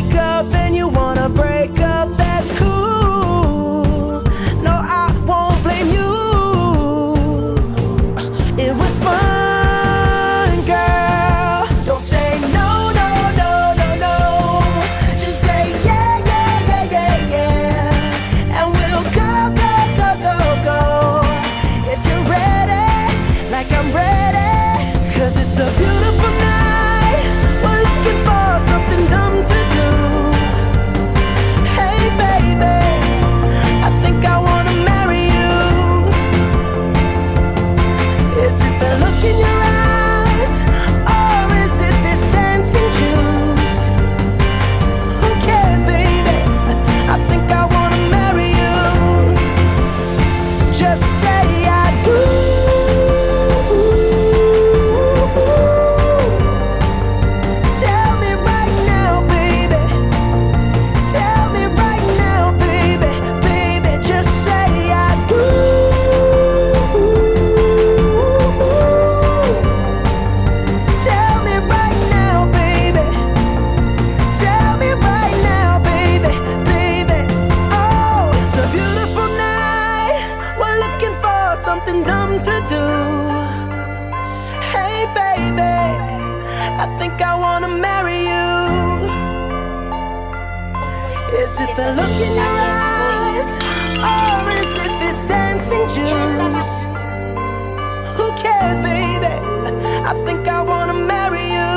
wake up and you wanna break up, that's cool. No, I won't blame you. It was fun, girl. Don't say no, no, no, no, no. Just say yeah, yeah, yeah, yeah, yeah. And we'll go, go, go, go, go. If you're ready, like I'm ready. 'Cause it's a beautiful night. We're looking for something dumb to do. Hey baby, I think I wanna marry you. Is it the look in your eyes, or is it this dancing juice? Who cares, baby? I think I wanna marry you. Just say I do. Tell me right now, baby. Tell me right now, baby. Baby, just say I do. Tell me right now, baby. Tell me right now, baby. Baby, oh, it's a beautiful night. We're looking for something dumb to do. Hey baby, I think I wanna marry you. Is it the look in your eyes, or is it this dancing juice? Who cares, baby? I think I wanna marry you.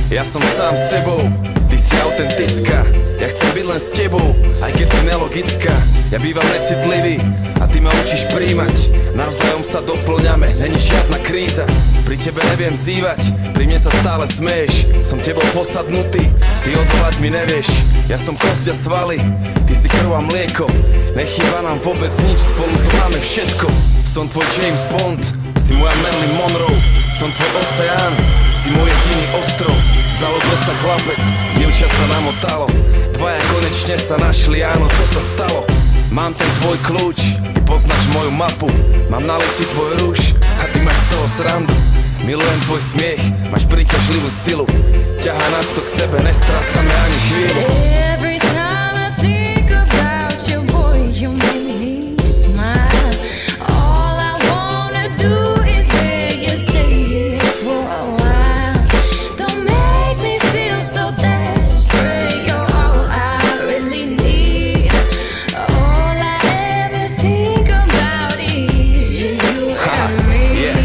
Ja som sám sebou, ty si autentická. Ja chcem byť len s tebou, aj keď si nelogická. Ja bývam necitlivý a ty ma učíš príjmať. Navzájom sa doplňame, není žiadna kríza. Pri tebe neviem zývať, pri mne sa stále smeješ. Som tebou posadnutý, ty odvolať mi nevieš. Ja som kosť a svaly, ty si krv a mlieko. Nechýba nám vôbec nič, spolu tu máme všetko. Som tvoj James Bond, si moja Marilyn Monroe. Som tvoj oceán, si môj jediný ostrov. Zalodil sa chlapec, dievča sa namotalo. Dvaja konečne sa našli, áno, to sa stalo. Mám ten tvoj kľúč, ty poznáš moju mapu. Mám na lici tvoj rúž a ty máš z toho srandu. Milujem tvoj smiech, máš príťažlivú silu. Ťahá nás to k sebe, nestrácame ani chvíľu. Every time I think about you, boy, you make me smile. All I wanna do is beg you, stay here for a while. Don't make me feel so desperate. You're all I really need. All I ever think about is you and me. Yeah,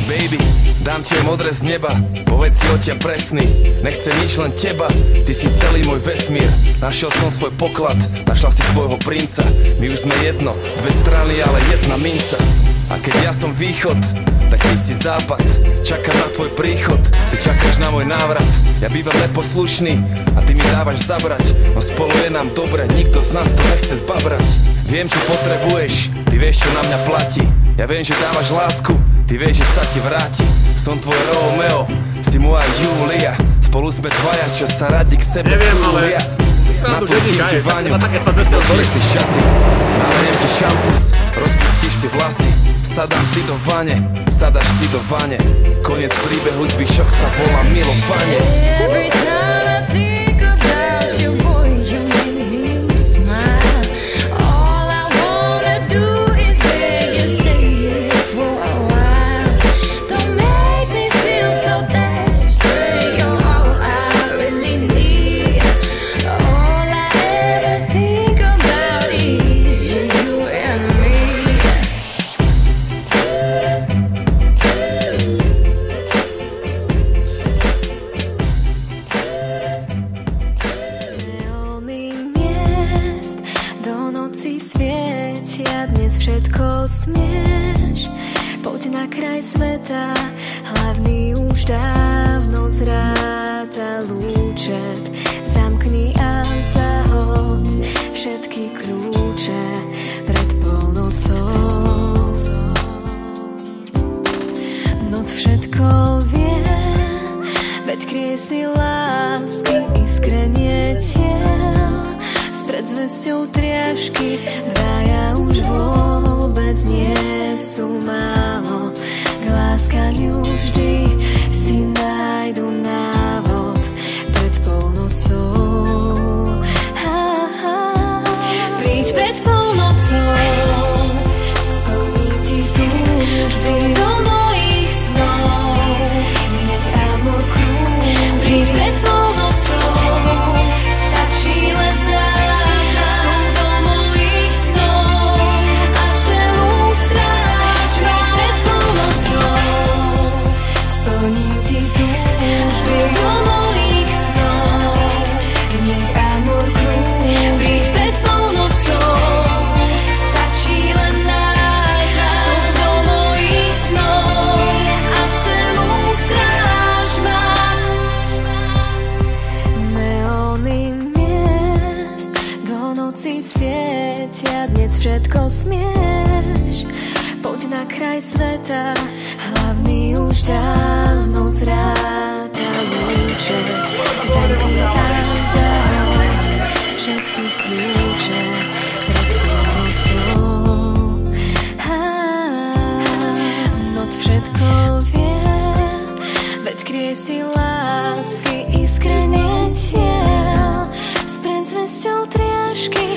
baby, dám ti modré z neba, povedz si o ťa presný. Nechcem nič, len teba, ty si celý môj vesmír. Našiel som svoj poklad, našla si svojho princa. My už sme jedno, dve strany, ale jedna minca. A keď ja som východ, tak ty si západ. Čakám na tvoj príchod, ty čakáš na môj návrat. Ja bývam neposlušný a ty mi dávaš zabrať. No spolu je nám dobre, nikto z nás to nechce zbabrať. Viem, čo potrebuješ, ty vieš, čo na mňa platí. Ja viem, že dávaš lásku, ty vieš, že sa ti vráti. Som tvoj Romeo, si moja Julia. Spolu sme dvaja, čo sa radi k sebe túlia. Napustím ti vaňu, vyzložíš si šaty. Nalejem ti šampus, rozpustíš si vlasy. Sadám si do vane, sadáš si do vane. Koniec príbehu, zvyšok sa volá milovanie. Every time I think about you, boy, you make me smile. All I wanna do is beg you, stay here for a while. Don't make me feel so desperate. You're all I really need. All I ever think about is you and me. Neóny miest do noci svietia, dnes všetko smieš. Poď na kraj sveta, hlavný už dávno zráta lúčet. Zamkni a zahoď všetky kľúče pred polnocou. Noc všetko vie, veď kryje si lásky iskrenie tiel. S predzvesťou triažky dvaja už vôbec nie sú málo, k láskaniu vždy si nájdu návod pred polnocou. Príď pred polnocou, splním ti túžby do mojich snov, nech amor krúži. Príď pred polnocou, stačí len nás, vstup do mojich snov a celú stráž. Príď pred polnocou, splním ti túžby do mojich snov, nech amor krúži. Príď pred polnocou, stačí len nás, vstup do mojich snov a celú stráž máš. Neóny miest do noci svietia, dnes všetko smieš. Poď na kraj sveta, hlavný už dávno zráta lúče. Zamkni a zahoď všetky kľúče pred polnocou. Noc všetko vie, veď kriesi lásky iskrenie tiel. S predzvesťou triažky